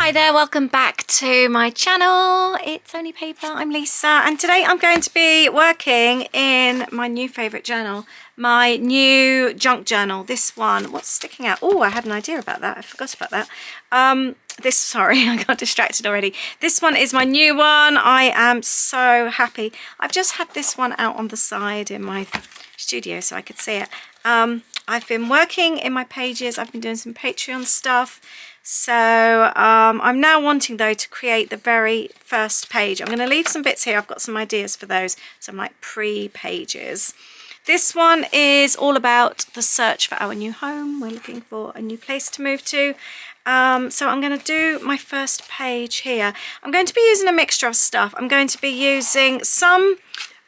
Hi there, welcome back to my channel. It's Only Paper, I'm Lisa, and today I'm going to be working in my new favourite journal, my new junk journal. This one, what's sticking out? Oh, I had an idea about that, I forgot about that. Sorry, I got distracted already. This one is my new one. I am so happy. I've just had this one out on the side in my studio so I could see it. I've been working in my pages, I've been doing some Patreon stuff. So I'm now wanting though to create the very first page. I'm going to leave some bits here. I've got some ideas for those, some like pre-pages. This one is all about the search for our new home. We're looking for a new place to move to. So I'm going to do my first page here. I'm going to be using a mixture of stuff. I'm going to be using some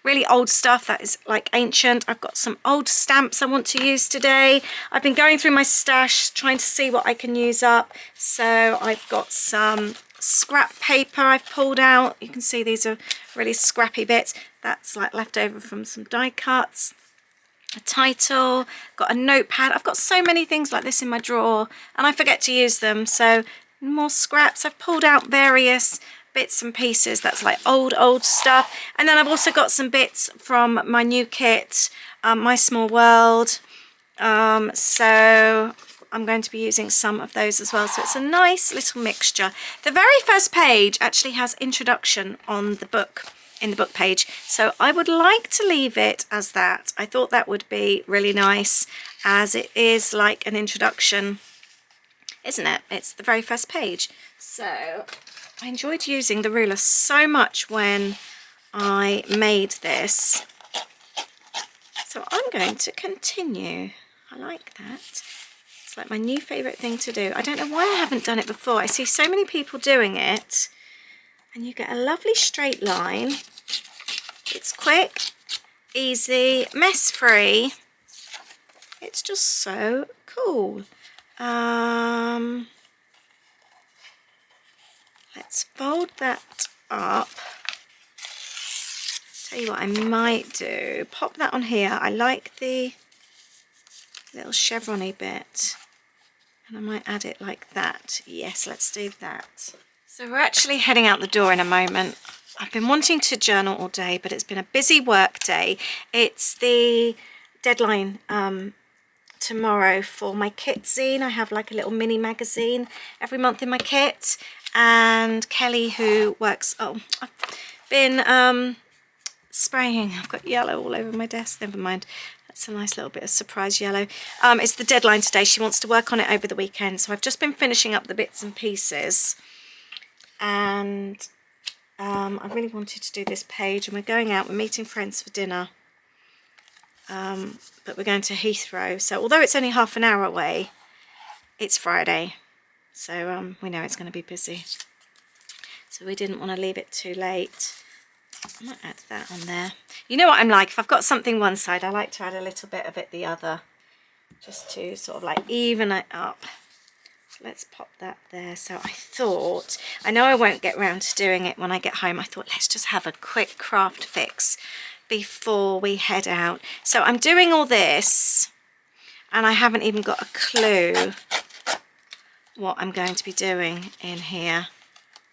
really old stuff that is like ancient. I've got some old stamps I want to use today. I've been going through my stash trying to see what I can use up. So I've got some scrap paper I've pulled out. You can see these are really scrappy bits. That's like left over from some die cuts. A title, got a notepad. I've got so many things like this in my drawer and I forget to use them. So more scraps. I've pulled out various bits and pieces that's like old stuff, and then I've also got some bits from my new kit, My Small World, so I'm going to be using some of those as well. So it's a nice little mixture. The very first page actually has introduction on the book, in the book page, so I would like to leave it as that. I thought that would be really nice as it is like an introduction, isn't it? It's the very first page. So I enjoyed using the ruler so much when I made this, so I'm going to continue. I like that. It's like my new favourite thing to do. I don't know why I haven't done it before. I see so many people doing it and you get a lovely straight line. It's quick, easy, mess free. It's just so cool. Let's fold that up. Tell you what I might do. Pop that on here. I like the little chevron-y bit. And I might add it like that. Yes, let's do that. So we're actually heading out the door in a moment. I've been wanting to journal all day, but it's been a busy work day. It's the deadline tomorrow for my kit zine. I have like a little mini magazine every month in my kit. And Kelly, who works, I've been spraying, I've got yellow all over my desk, never mind, that's a nice little bit of surprise yellow. It's the deadline today. She wants to work on it over the weekend, so I've just been finishing up the bits and pieces, and I really wanted to do this page, and we're going out, we're meeting friends for dinner, but we're going to Heathrow, so although it's only half an hour away, it's Friday. So we know it's going to be busy, so we didn't want to leave it too late. I might add that on there. You know what I'm like, if I've got something one side, I like to add a little bit of it the other, just to sort of like even it up. So let's pop that there. So I thought, I know I won't get round to doing it when I get home, I thought let's just have a quick craft fix before we head out. So I'm doing all this and I haven't even got a clue what I'm going to be doing in here,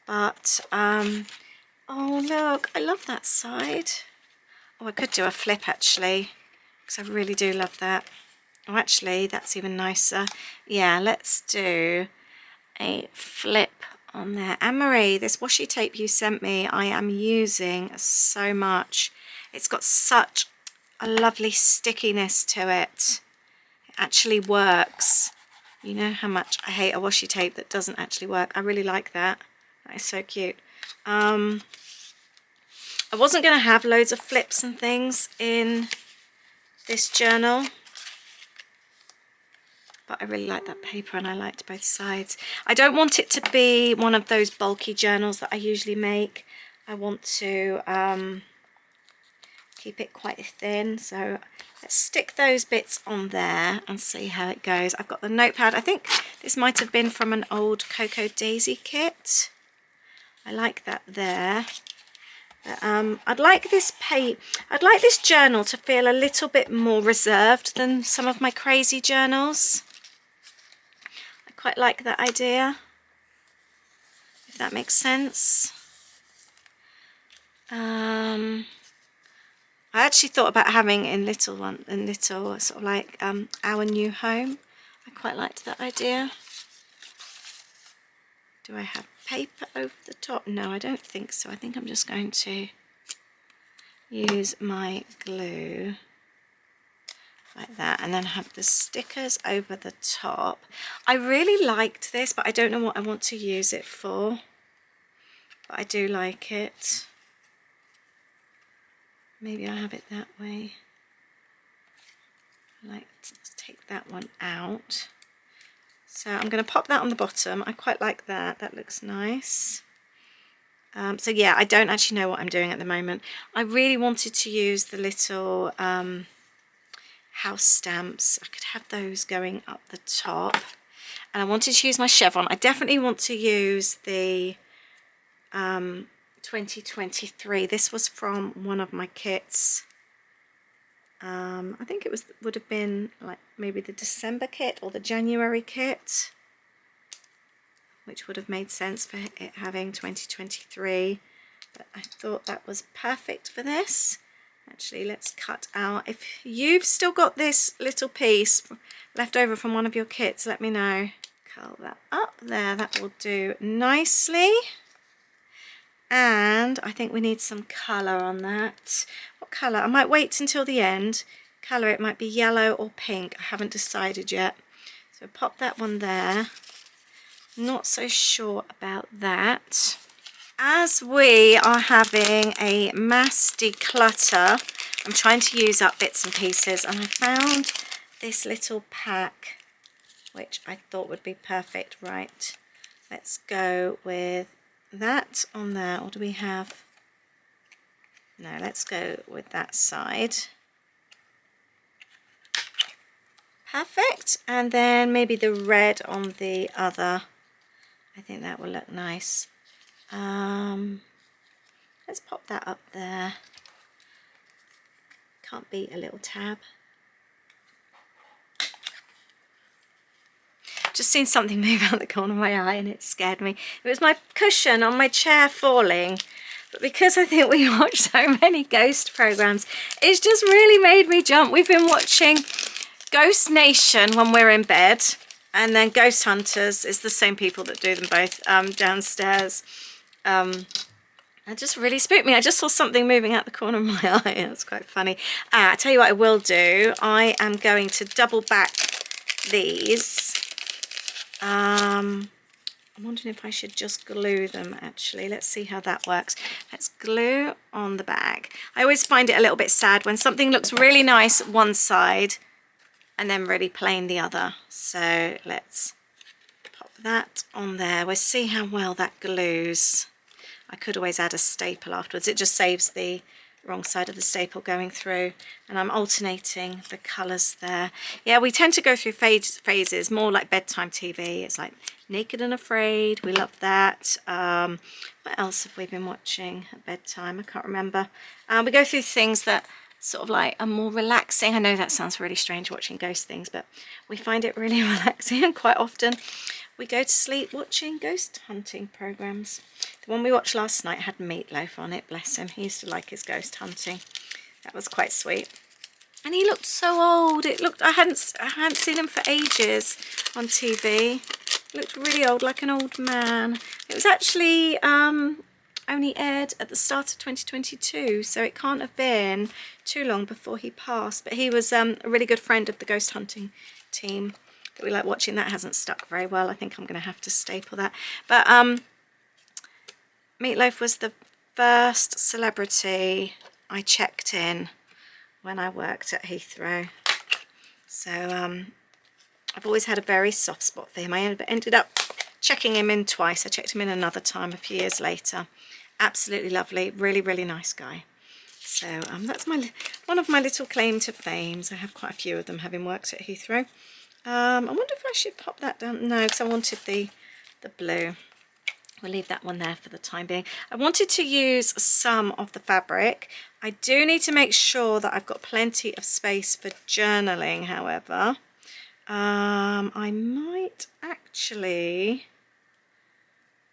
but oh look, I love that side. Oh, I could do a flip actually, because I really do love that. Oh, actually that's even nicer. Yeah, let's do a flip on there. Anne-Marie, this washi tape you sent me, I am using so much. It's got such a lovely stickiness to it. It actually works. You know how much I hate a washi tape that doesn't actually work. I really like that. That is so cute. I wasn't going to have loads of flips and things in this journal, but I really like that paper and I liked both sides. I don't want it to be one of those bulky journals that I usually make. I want to keep it quite thin, so let's stick those bits on there and see how it goes. I've got the notepad. I think this might have been from an old Cocoa Daisy kit. I like that there. I'd like this journal to feel a little bit more reserved than some of my crazy journals. I quite like that idea. if that makes sense. I actually thought about having in little sort of like our new home. I quite liked that idea. Do I have paper over the top? No, I don't think so. I think I'm just going to use my glue like that, and then have the stickers over the top. I really liked this, but I don't know what I want to use it for. But I do like it. Maybe I'll have it that way. I like to take that one out. So I'm going to pop that on the bottom. I quite like that. That looks nice. So yeah, I don't actually know what I'm doing at the moment. I really wanted to use the little house stamps. I could have those going up the top. And I wanted to use my chevron. I definitely want to use the 2023. This was from one of my kits. I think it would have been like maybe the December kit or the January kit, which would have made sense for it having 2023. But I thought that was perfect for this. Actually, let's cut out. If you've still got this little piece left over from one of your kits, let me know. Curl that up there. That will do nicely. And I think we need some colour on that. What colour? I might wait until the end. Colour, it might be yellow or pink. I haven't decided yet. So pop that one there. Not so sure about that. As we are having a mass declutter, I'm trying to use up bits and pieces, and I found this little pack which I thought would be perfect. Right, let's go with that on there. Or do we have, no, let's go with that side. Perfect. And then maybe the red on the other. I think that will look nice. Let's pop that up there. Can't beat a little tab. Just seen something move out the corner of my eye and it scared me. It was my cushion on my chair falling. But because I think we watch so many ghost programs, it's just really made me jump. We've been watching Ghost Nation when we're in bed, and then Ghost Hunters is the same people that do them both downstairs. It just really spooked me. I just saw something moving out the corner of my eye. That's quite funny. I tell you what I will do. I am going to double back these. I'm wondering if I should just glue them actually. Let's see how that works. Let's glue on the back. I always find it a little bit sad when something looks really nice one side and then really plain the other. So let's pop that on there. We'll see how well that glues. I could always add a staple afterwards. It just saves the wrong side of the staple going through, and I'm alternating the colours there. Yeah, we tend to go through phases, more like bedtime TV. It's like Naked and Afraid, we love that. What else have we been watching at bedtime? I can't remember. We go through things that sort of like are more relaxing. I know that sounds really strange watching ghost things, but we find it really relaxing, and quite often we go to sleep watching ghost hunting programs. The one we watched last night had Meatloaf on it, bless him. He used to like his ghost hunting. That was quite sweet. And he looked so old. It looked, I hadn't seen him for ages on TV. He looked really old, like an old man. It was actually only aired at the start of 2022, so it can't have been too long before he passed. But he was a really good friend of the ghost hunting team that we like watching. That hasn't stuck very well. I think I'm going to have to staple that. But Meatloaf was the first celebrity I checked in when I worked at Heathrow. So I've always had a very soft spot for him. I ended up checking him in twice. I checked him in another time a few years later. Absolutely lovely, really, really nice guy. So that's one of my little claim to fame. I have quite a few of them, having worked at Heathrow. I wonder if I should pop that down. No, because I wanted the blue. We'll leave that one there for the time being. I wanted to use some of the fabric. I do need to make sure that I've got plenty of space for journaling, however. I might actually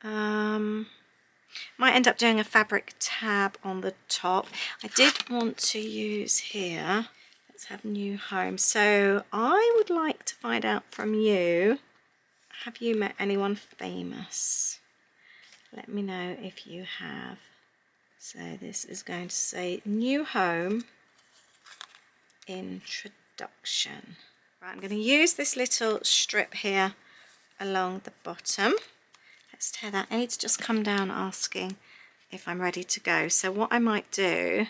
Might end up doing a fabric tab on the top. I did want to use here, let's have new home. So I would like to find out from you, have you met anyone famous? Let me know if you have. So this is going to say new home introduction. Right, I'm going to use this little strip here along the bottom. Let's tear that. I need to just come down asking if I'm ready to go. So what I might do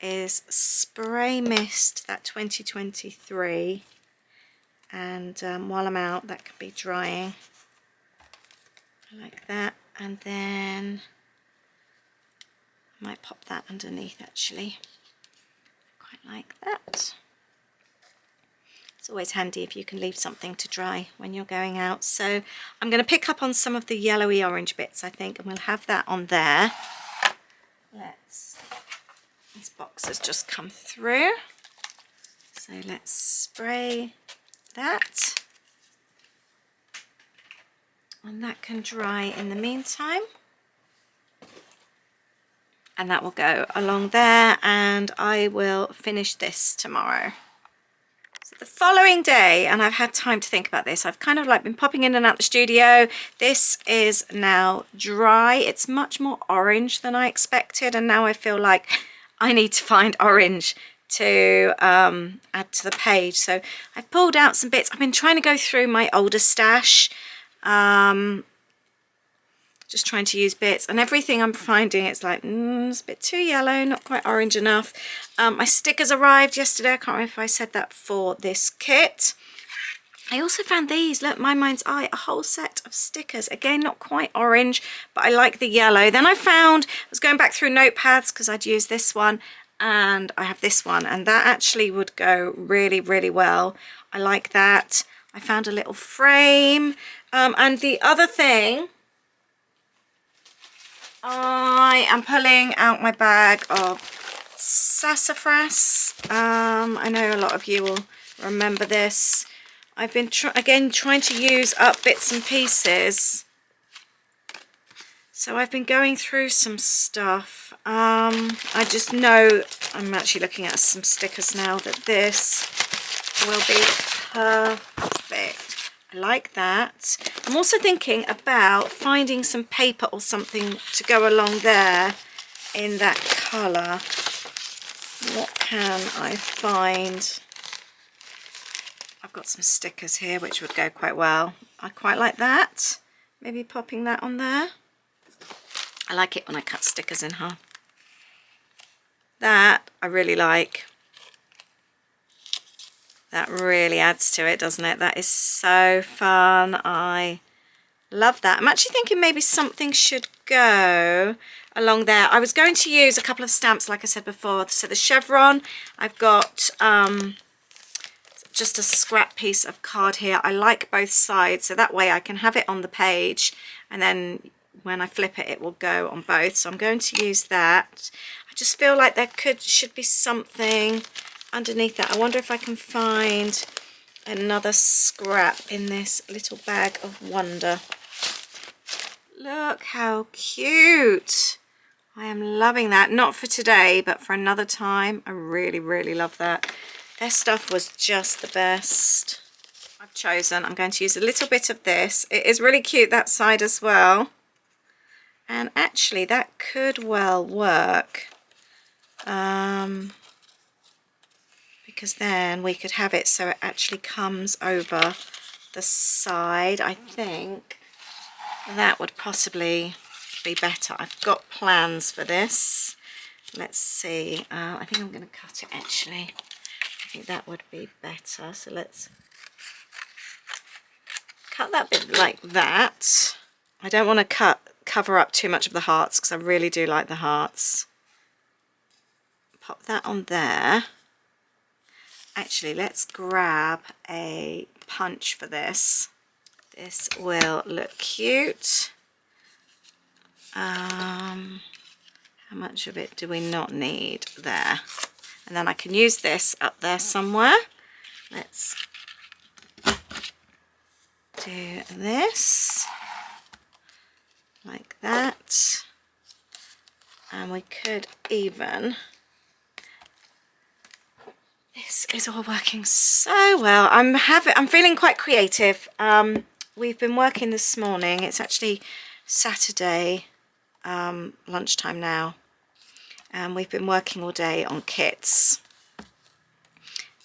is spray mist that 2023, and while I'm out, that could be drying like that, and then I might pop that underneath actually. Quite like that. It's always handy if you can leave something to dry when you're going out. So I'm going to pick up on some of the yellowy orange bits, I think, and we'll have that on there. This box has just come through. So let's spray that. And that can dry in the meantime. And that will go along there, and I will finish this tomorrow. So the following day, and I've had time to think about this, I've kind of like been popping in and out the studio. This is now dry. It's much more orange than I expected, and now I feel like I need to find orange to add to the page. So I've pulled out some bits. I've been trying to go through my older stash, just trying to use bits, and everything I'm finding, it's like it's a bit too yellow, not quite orange enough. My stickers arrived yesterday. I can't remember if I said that for this kit. I also found these, look, My Mind's Eye, a whole set of stickers. Again, not quite orange, but I like the yellow. Then I was going back through notepads because I'd used this one, and I have this one, and that actually would go really, really well. I like that. I found a little frame. And the other thing, I am pulling out my bag of sassafras. I know a lot of you will remember this. I've been again trying to use up bits and pieces. So I've been going through some stuff. I just know, I'm actually looking at some stickers now, that this will be perfect. I like that. I'm also thinking about finding some paper or something to go along there in that colour. What can I find? I've got some stickers here which would go quite well. I quite like that. Maybe popping that on there. I like it when I cut stickers in half. That I really like. That really adds to it, doesn't it? That is so fun. I love that. I'm actually thinking maybe something should go along there. I was going to use a couple of stamps, like I said before. So the chevron, I've got just a scrap piece of card here. I like both sides, so that way I can have it on the page, and then when I flip it, it will go on both. So I'm going to use that. I just feel like there should be something underneath that. I wonder if I can find another scrap in this little bag of wonder. Look how cute. I am loving that. Not for today, but for another time. I really, really love that. Their stuff was just the best. I'm going to use a little bit of this. It is really cute, that side as well. And actually, that could well work. Because then we could have it so it actually comes over the side. I think that would possibly be better. I've got plans for this. Let's see. I think I'm going to cut it actually. I think that would be better. So let's cut that bit like that. I don't want to cover up too much of the hearts because I really do like the hearts. Pop that on there. Actually, let's grab a punch for this. This will look cute. How much of it do we not need there? And then I can use this up there somewhere. Let's do this. like that. And we could even, this is all working so well. I'm feeling quite creative. We've been working this morning. It's actually Saturday lunchtime now, and we've been working all day on kits.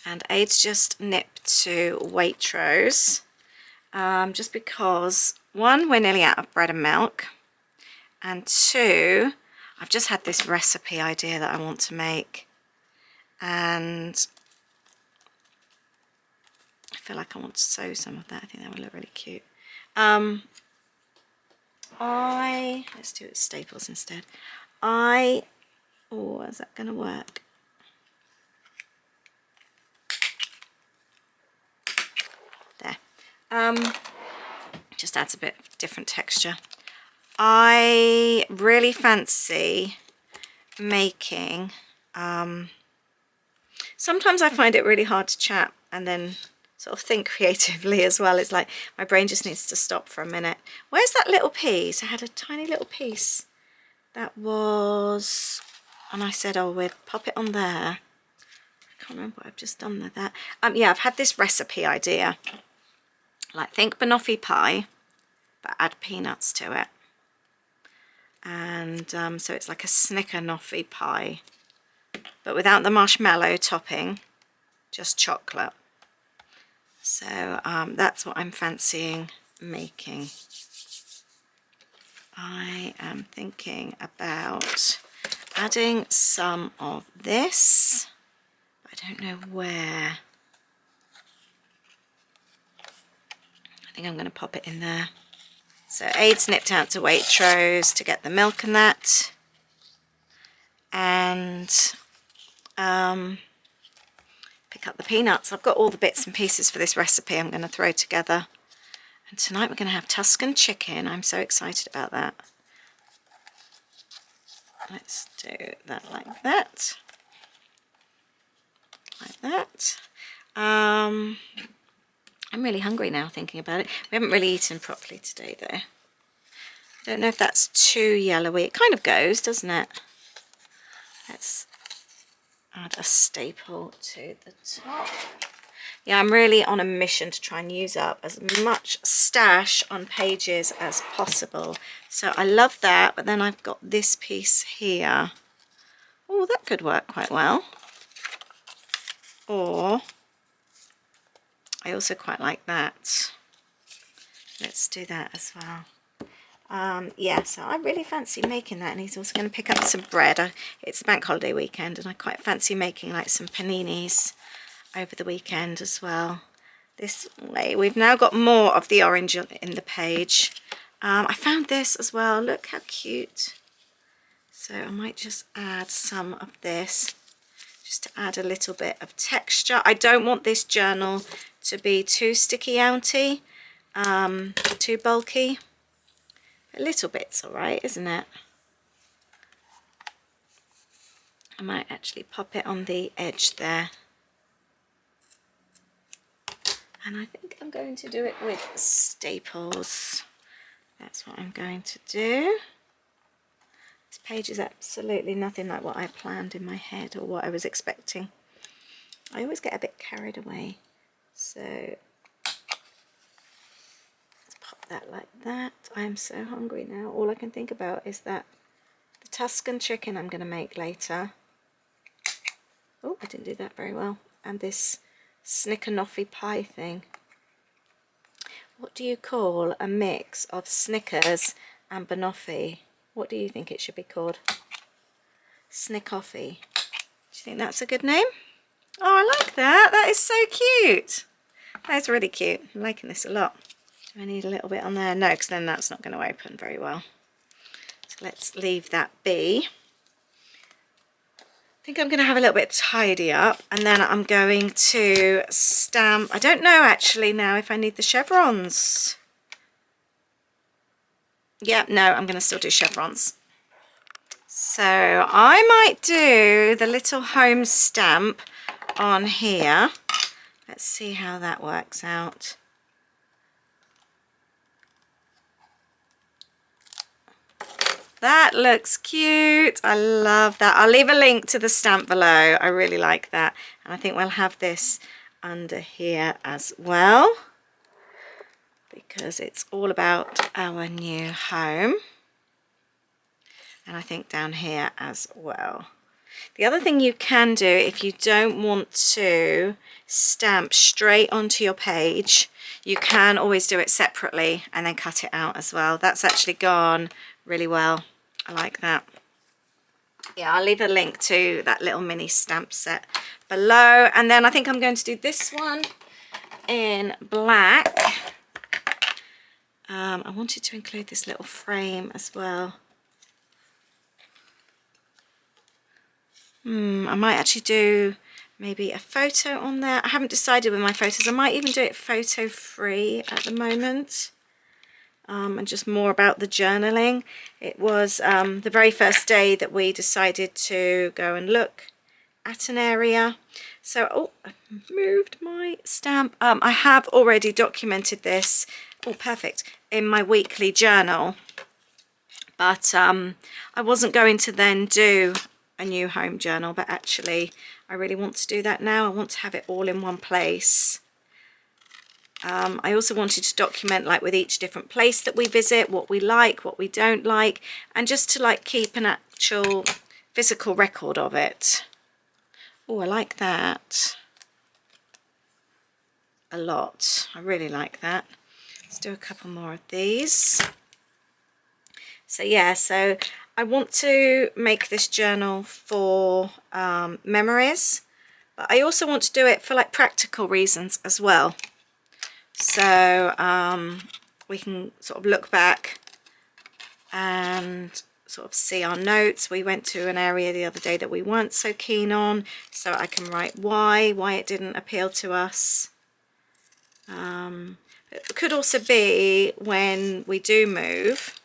And Aid's just nipped to Waitrose, just because, one, we're nearly out of bread and milk, and two, I've just had this recipe idea that I want to make, and I feel like I want to sew some of that. I think that would look really cute. Let's do it with staples instead. Oh, is that going to work? There. Just adds a bit of different texture. I really fancy making, sometimes I find it really hard to chat and then sort of think creatively as well. It's like my brain just needs to stop for a minute. Where's that little piece? I had a tiny little piece that was, and I said, oh, we'll pop it on there. I can't remember what I've just done with that. Yeah, I've had this recipe idea. Like, think banoffee pie, but add peanuts to it. And so it's like a snickernoffee pie, but without the marshmallow topping, just chocolate. So that's what I'm fancying making. I am thinking about adding some of this, but I don't know where. I think I'm going to pop it in there. So Aid's nipped out to Waitrose to get the milk and that, and pick up the peanuts. I've got all the bits and pieces for this recipe I'm going to throw together. And tonight we're going to have Tuscan chicken. I'm so excited about that. Let's do that like that. Like that. I'm really hungry now thinking about it. We haven't really eaten properly today though. I don't know if that's too yellowy. It kind of goes, doesn't it? Let's add a staple to the top. Yeah, I'm really on a mission to try and use up as much stash on pages as possible. So I love that, but then I've got this piece here. Oh, that could work quite well. Or I also quite like that. Let's do that as well. Yeah, so I really fancy making that, and he's also going to pick up some bread. It's a bank holiday weekend, and I quite fancy making like some paninis over the weekend as well. This way, we've now got more of the orange in the page. I found this as well. Look how cute. So I might just add some of this, just to add a little bit of texture. I don't want this journal to be too sticky outy, too bulky. A little bit's all right, isn't it? I might actually pop it on the edge there. And I think I'm going to do it with staples. That's what I'm going to do. This page is absolutely nothing like what I planned in my head or what I was expecting. I always get a bit carried away. So let's pop that like that. I am so hungry now. All I can think about is that the Tuscan chicken I'm going to make later. Oh, I didn't do that very well. And this snickernoffee pie thing. What do you call a mix of Snickers and banoffee? What do you think it should be called? Snickoffee. Do you think that's a good name? Oh, I like that. That is so cute. That is really cute. I'm liking this a lot. Do I need a little bit on there? No, because then that's not going to open very well. So let's leave that be. I think I'm going to have a little bit tidy up, and then I'm going to stamp. I don't know actually now if I need the chevrons. Yeah, no, I'm going to still do chevrons. So I might do the little home stamp on here. Let's see how that works out. That looks cute. I love that. I'll leave a link to the stamp below. I really like that. And I think we'll have this under here as well, because it's all about our new home. And I think down here as well. The other thing you can do, if you don't want to stamp straight onto your page, you can always do it separately and then cut it out as well. That's actually gone really well. I like that. Yeah, I'll leave a link to that little mini stamp set below. And then I think I'm going to do this one in black. I wanted to include this little frame as well. I might actually do maybe a photo on there. I haven't decided with my photos. I might even do it photo free at the moment. And just more about the journaling. It was the very first day that we decided to go and look at an area. So, oh, I've moved my stamp. I have already documented this, oh perfect, in my weekly journal. But I wasn't going to then do a new home journal, but actually I really want to do that now. I want to have it all in one place. I also wanted to document, like with each different place that we visit, what we like, what we don't like, and just to like keep an actual physical record of it. Oh, I like that a lot. I really like that. Let's do a couple more of these. So yeah, so I want to make this journal for memories, but I also want to do it for like practical reasons as well. So we can sort of look back and sort of see our notes. We went to an area the other day that we weren't so keen on, so I can write why it didn't appeal to us. It could also be when we do move,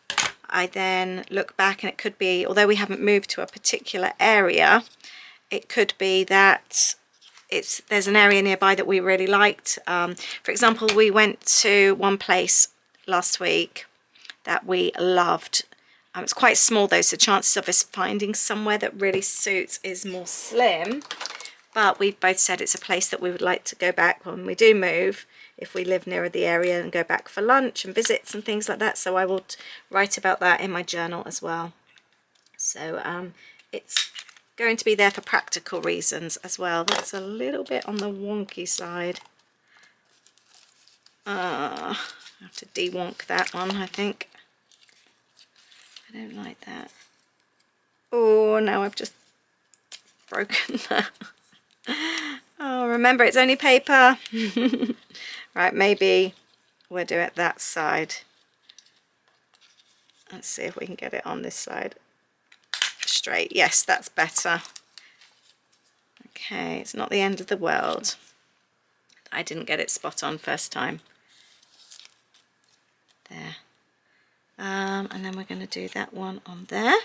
I then look back, and it could be, although we haven't moved to a particular area, it could be that there's an area nearby that we really liked. For example, we went to one place last week that we loved. It's quite small though, so chances of us finding somewhere that really suits is more slim, but we've both said it's a place that we would like to go back when we do move, if we live nearer the area, and go back for lunch and visits and things like that. So I will write about that in my journal as well. So it's going to be there for practical reasons as well. That's a little bit on the wonky side. I have to de-wonk that one, I think. I don't like that. Oh, now I've just broken that. Oh, remember, it's only paper. Right, maybe we'll do it that side. Let's see if we can get it on this side straight. Yes, that's better. Okay, it's not the end of the world. I didn't get it spot on first time. There. And then we're going to do that one on there.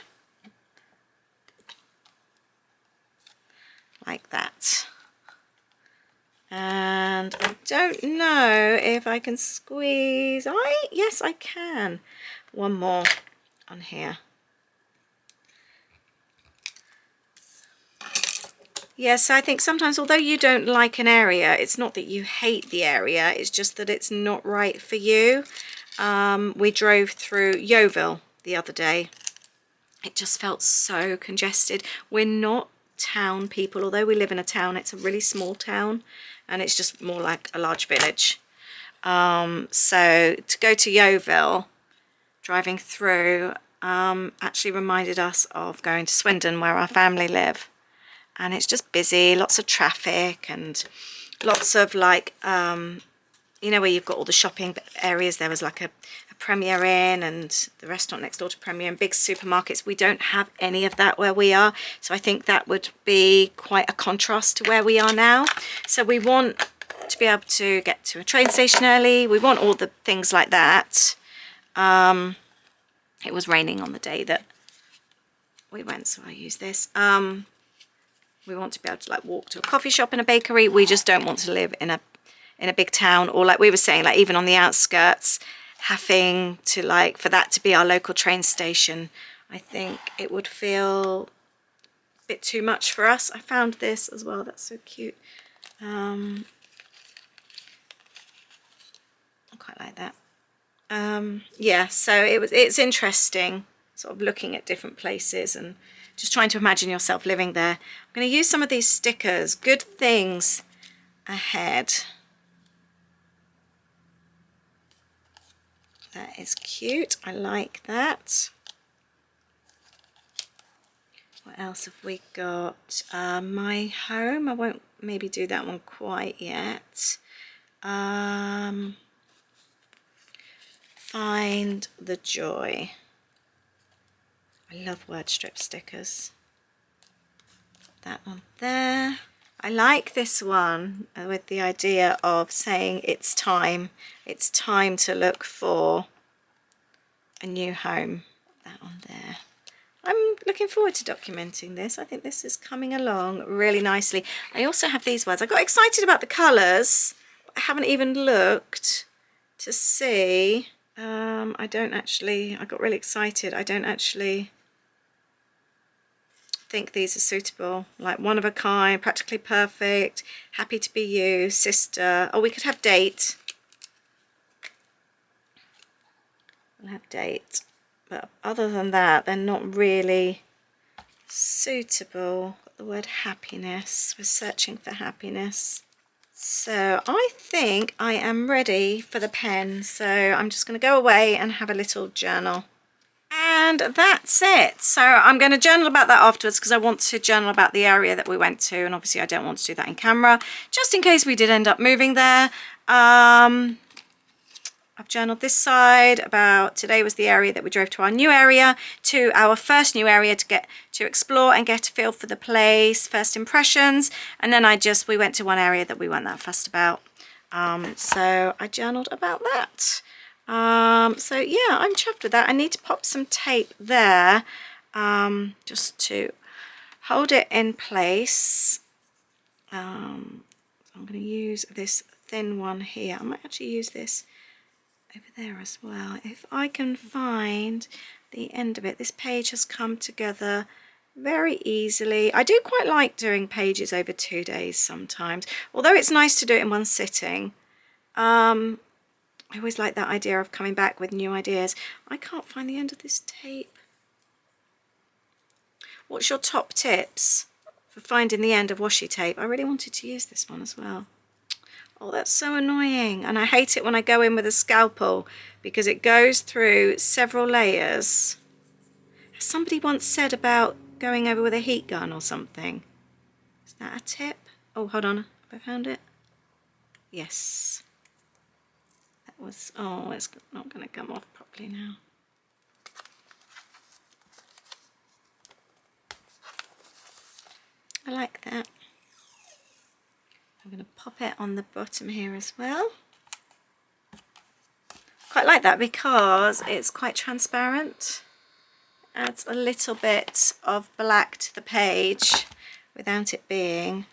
Like that. And I don't know if I can squeeze. Yes, I can. One more on here. Yes, I think sometimes, although you don't like an area, it's not that you hate the area, it's just that it's not right for you. We drove through Yeovil the other day. It just felt so congested. We're not town people, although we live in a town, it's a really small town, and it's just more like a large village. So to go to Yeovil, driving through, actually reminded us of going to Swindon, where our family live. And it's just busy, lots of traffic, and lots of like, you know, where you've got all the shopping areas. There was like a Premier Inn and the restaurant next door to Premier Inn, big supermarkets. We don't have any of that where we are. So I think that would be quite a contrast to where we are now. So we want to be able to get to a train station early. We want all the things like that. It was raining on the day that we went, so I use this. We want to be able to like walk to a coffee shop and a bakery. We just don't want to live in a big town, or like we were saying, like even on the outskirts, having to like, for that to be our local train station. I think it would feel a bit too much for us. I found this as well, that's so cute. I quite like that. Yeah, so it's interesting sort of looking at different places and just trying to imagine yourself living there. I'm going to use some of these stickers, Good Things Ahead. That is cute, I like that. What else have we got? My Home, I won't maybe do that one quite yet. Find the Joy. I love word strip stickers. Put that one there. I like this one with the idea of saying it's time to look for a new home. Put that on there. I'm looking forward to documenting this. I think this is coming along really nicely. I also have these words. I got excited about the colours. I haven't even looked to see. I got really excited. I don't actually think these are suitable. Like One of a Kind, Practically Perfect, Happy to Be You, Sister. Oh, we could have Date. We'll have Date. But other than that, they're not really suitable. The word happiness. We're searching for happiness. So I think I am ready for the pen. So I'm just going to go away and have a little journal. And that's it. So I'm going to journal about that afterwards because I want to journal about the area that we went to, and obviously I don't want to do that in camera just in case we did end up moving there. I've journaled this side about today was the area that we drove to our new area, to our first new area to get to explore and get a feel for the place, first impressions, and then we went to one area that we weren't that fussed about. So I journaled about that. So yeah, I'm chuffed with that. I need to pop some tape there just to hold it in place. I'm going to use this thin one here. I might actually use this over there as well. If I can find the end of it. This page has come together very easily. I do quite like doing pages over 2 days sometimes, although it's nice to do it in one sitting. I always like that idea of coming back with new ideas. I can't find the end of this tape. What's your top tips for finding the end of washi tape? I really wanted to use this one as well. Oh, that's so annoying. And I hate it when I go in with a scalpel because it goes through several layers. Somebody once said about going over with a heat gun or something. Is that a tip? Oh, hold on. Have I found it? Yes. Oh, it's not going to come off properly now. I like that. I'm going to pop it on the bottom here as well. Quite like that because it's quite transparent. Adds a little bit of black to the page without it being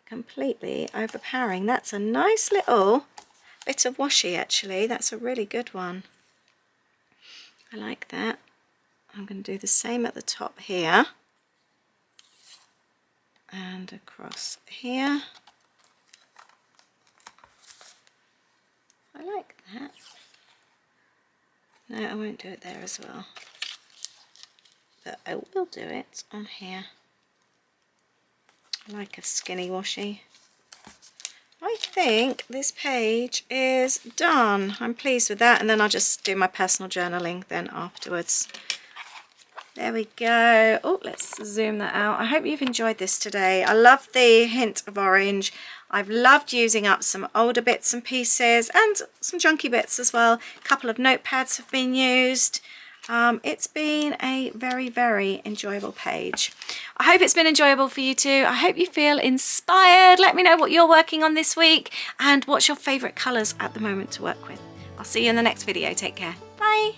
completely overpowering. That's a nice little bit of washi actually. That's a really good one. I like that. I'm going to do the same at the top here and across here. I like that. No, I won't do it there as well, but I will do it on here. I like a skinny washi. I think this page is done. I'm pleased with that, and then I'll just do my personal journaling then afterwards. There we go. Oh, let's zoom that out. I hope you've enjoyed this today. I love the hint of orange. I've loved using up some older bits and pieces and some junky bits as well. A couple of notepads have been used. It's been a very, very enjoyable page. I hope it's been enjoyable for you too. I hope you feel inspired. Let me know what you're working on this week and what's your favourite colours at the moment to work with. I'll see you in the next video. Take care. Bye.